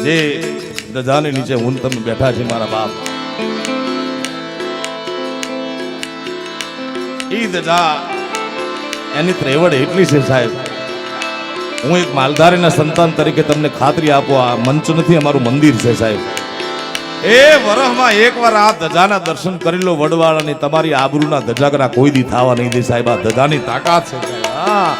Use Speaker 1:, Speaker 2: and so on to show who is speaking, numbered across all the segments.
Speaker 1: જે ધજાની નીચે હું તમે બેઠા છે મારા બાપ, ઈ ધજા એની ત્રેવડ એટલી છે સાહેબ. હું એક માલધારીના સંતાન તરીકે તમને ખાતરી આપું, આ મંચ નથી, અમારું મંદિર છે સાહેબ. એ વરહમાં એકવાર આ ધજાના દર્શન કરી લો વડવાળાની, તમારી આબરૂના ધજાગરા કોઈ દી થવા નહીં દે સાહેબ. આ ધજાની તાકાત છે સાહેબ. હા,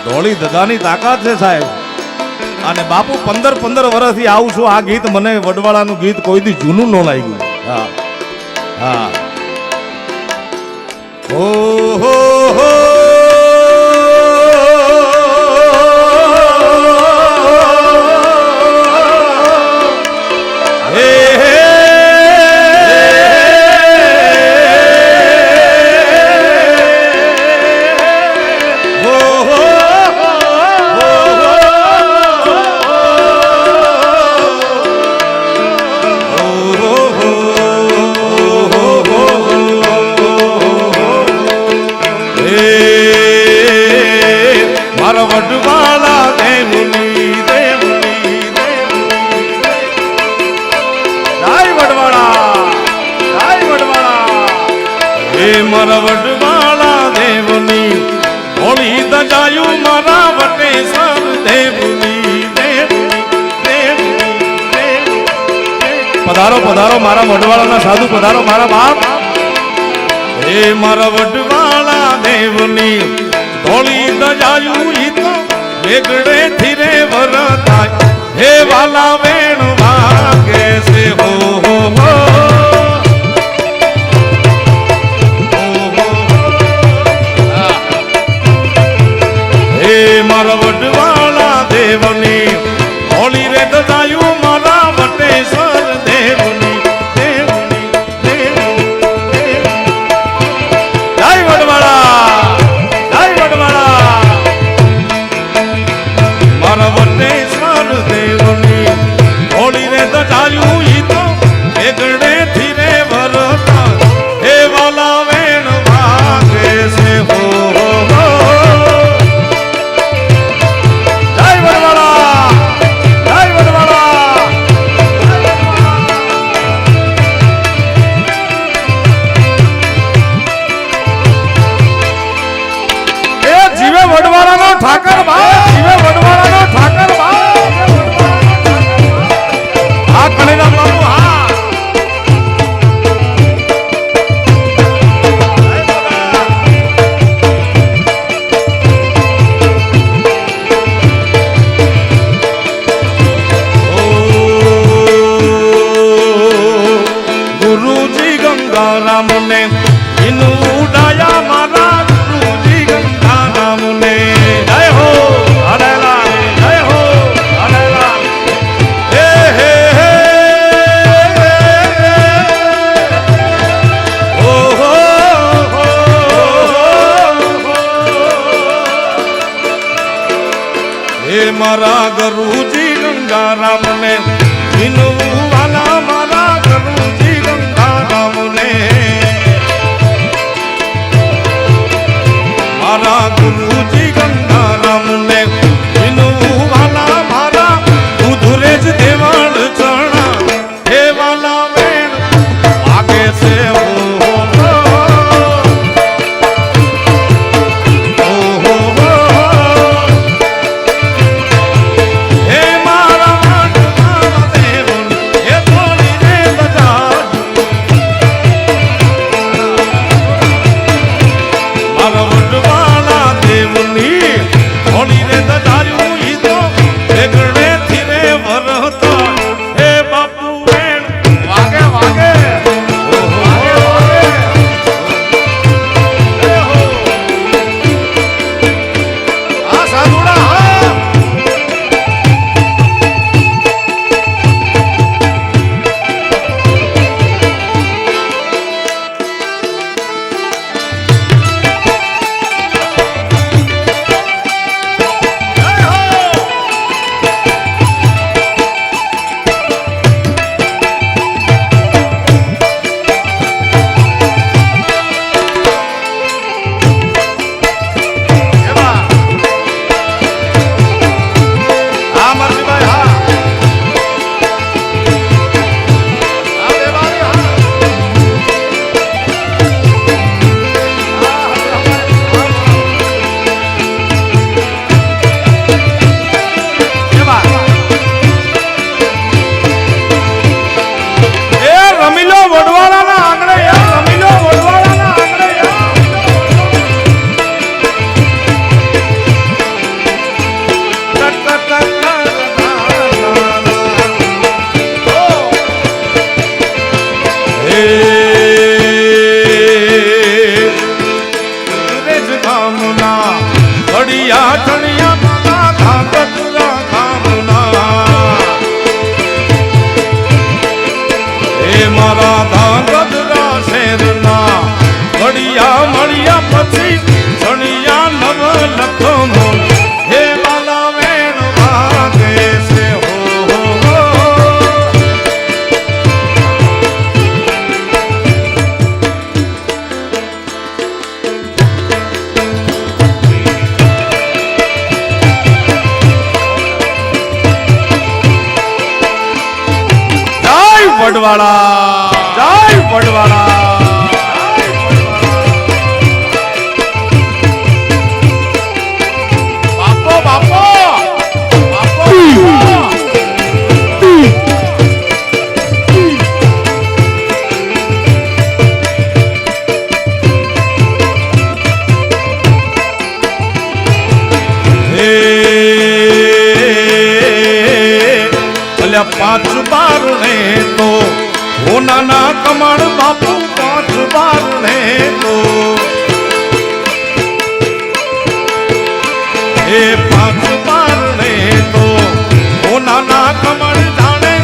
Speaker 1: ધોળી ધજાની તાકાત છે સાહેબ. અને બાપુ 15 વર્ષથી આવું છું, આ ગીત મને વડવાળાનું ગીત કોઈ દી જૂનું ન લાગ્યું. હા હા. ઓ હો હો મારા વડવાળા દેવની હોળી દજાયું મારા વટેશ્વર દેવની. પધારો પધારો મારા વડવાળાના સાધુ, પધારો મારા બાપ. હે મારા વડવાળા દેવની હોળી દજાયું ઈ તો વેગડે થી રે વરતાય. હે વાલા વેણ વાગે છે હો હો હો. મારા વડવાળા દેવની હોળી રે દજાયું મારા વટેશ્વર દેવની. જય વડવાળા, જય વડવાળા. મારા વટેશ્વર દેવની હોળી રે દજાયું ઈ તો વેગડે થી રે વરતા. હે વાલા વેણ વાગે છે હો હો હો. વડવાળાનો ઠાકર બાપ, જીવે વડવાળાનો ઠાકર બાપ. હા કળીના બાપુ હા. ગુરુજી ગંગારામ ને ઇનું ઉડાયા મારા ગુરુજી ગંગારામ ને. જય હો અડેલા, જય હો અડેલા. હે હે હે ઓ હો હો. હે મારા ગુરુજી ગંગારામ ને ઇનું વાલા મારા ગુરુજી ગંગારામ ને. મારા ગુરુજી ગંગારામ ને વિનું વાલા મારા ઉધરે જ દેવાળ ચણા. હે વાલા વેણ વાગે છે હો હો હો. હે મારા વડવાળા દેવની મારા ધાંગધ્રા શેરના ઘડિયા મળ્યા પછી જણિયા નવ લખનો હે વાલા વેણ વાગે છે હો વડવાળા જય વડવાળા બાપો બાપો બાપો પાંચ બારણે તો હોનાના કમળ બાપુ પાંચ બારણે તો એ પાંચ બારણે તો હોનાના કમળ જાણે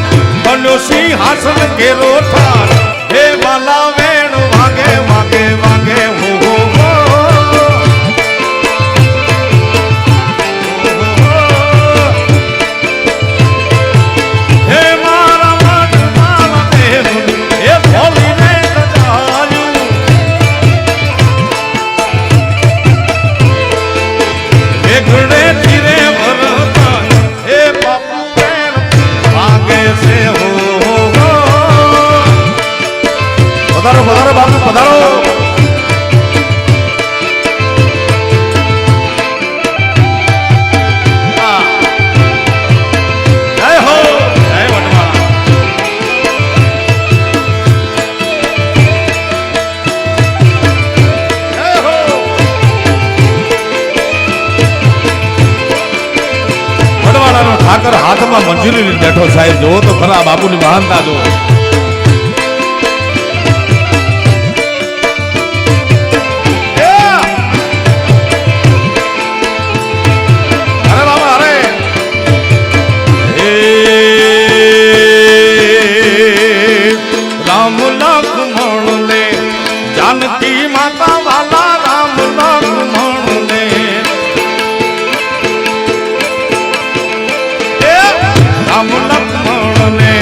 Speaker 1: બન્યો સિંહાસન કેરો થાર હે વાલા વેણ વાગે વાગે વાગે હો પધારો પધારો બાપુ પધારો જય હો જય વડવાળા જય હો વડવાળાનો ઠાકર હાથમાં મંજૂરી લઈને બેઠો સાહેબ જોવો તો ખરા બાપુની મહાનતા જોવો जानकी माता वाला राम लक्ष्मण ने राम लक्ष्मण ने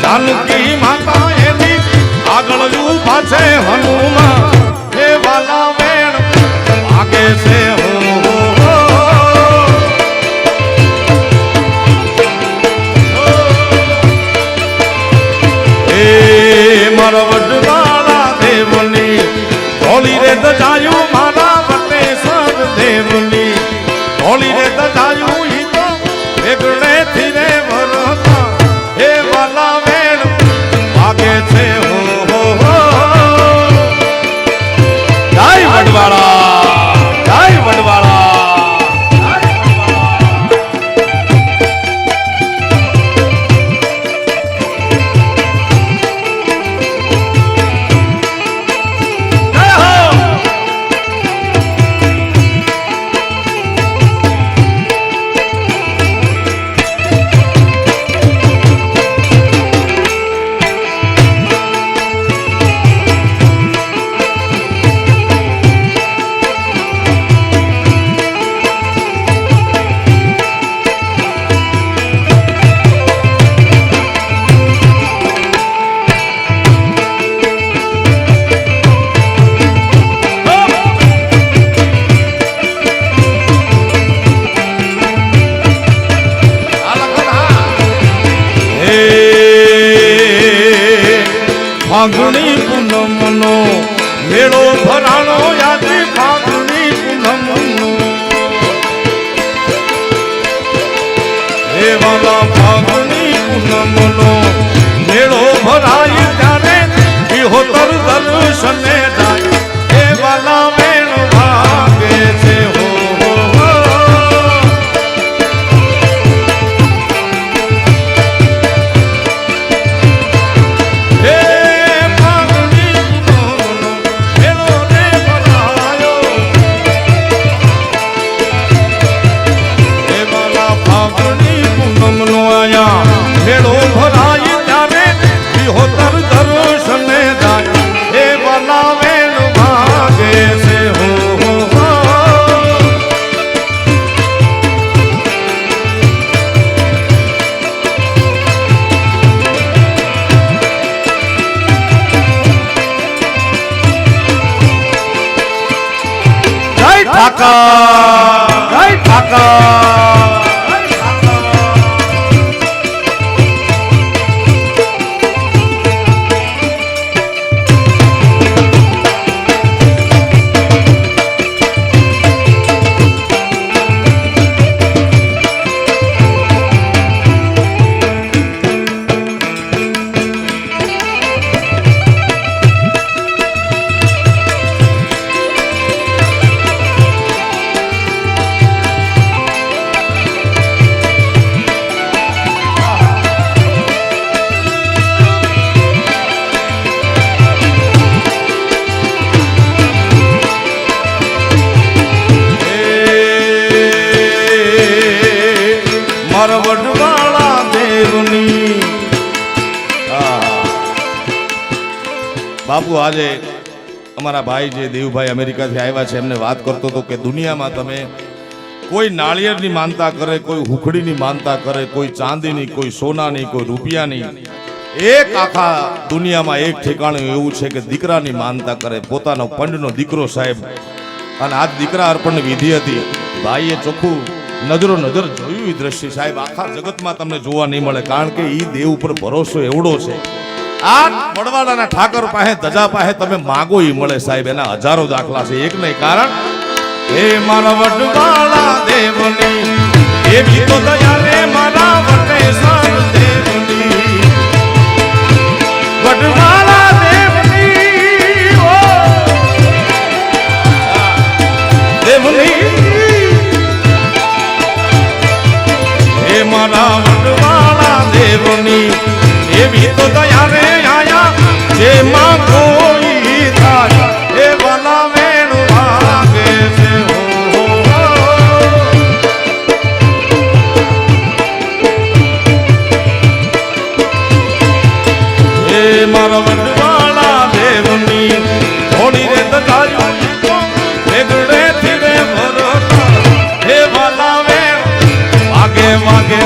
Speaker 1: जानकी माता एनी આગળ ઊભા છે હનુમાન હે વાલા વેણ વાગે છે હો હે મારા વડવાળા દેવની હોલી રે દજાયું મારા વટે સર દેવની હોલી રે દજાયું ઈ તો વેગણે થી રે વરતા હે વાલા વેણ વાગે છે હો જય વડવાળા જય વડવાળા ફાગણી પૂનમનો મેળો ભરાણો યાદ ફાગણી પૂનમનો હે વાલા ફાગણી પૂનમનો મેળો ભરાય ત્યારે વિહોતર દર્શને જાય હે વાલા વેણ વાગે છે હો ફાગણી ઠાકર જય ઠાકર વડવાળા દેવની બાપુ આજે અમારા ભાઈ જે દેવભાઈ અમેરિકાથી આવ્યા છે એમને વાત કરતો હતો કે દુનિયામાં તમે કોઈ નાળિયેરની માનતા કરે, કોઈ હુખડીની માનતા કરે, કોઈ ચાંદીની, કોઈ સોનાની, કોઈ રૂપિયાની, એક આખા દુનિયામાં એક ઠેકાણું એવું છે કે દીકરાની માનતા કરે, પોતાનો પંડનો દીકરો સાહેબ. અને આજ દીકરા અર્પણ વિધિ હતી. ભાઈએ ચોખ્ખું નજરો નજર જોયું એ દ્રશ્ય સાહેબ આખા જગતમાં તમને જોવા નહીં મળે, કારણ કે ઈ દેવ ઉપર ભરોસો એવડો છે. આ વડવાડાના ઠાકર પાસે ધજા પાસે તમે માગો ઈ મળે સાહેબ. એના હજારો દાખલા છે, એક નહીં. કારણ હે મારા વડવાડા દેવની એ ભી તો દયા રે મારા વટેશ્વર દેવની, વડવાડા દેવની ઓ દેવની મારા વડવાળા દેવની એવી તો દયા રે આયા જે માં કોઈ થાય એ વાલા વેણુ વાગે છે. હે મારા વડવાળા દેવની થોડી રે દજાયો વેગડે થી રે ભરો હે વાલા વેણુ વાગે વાગે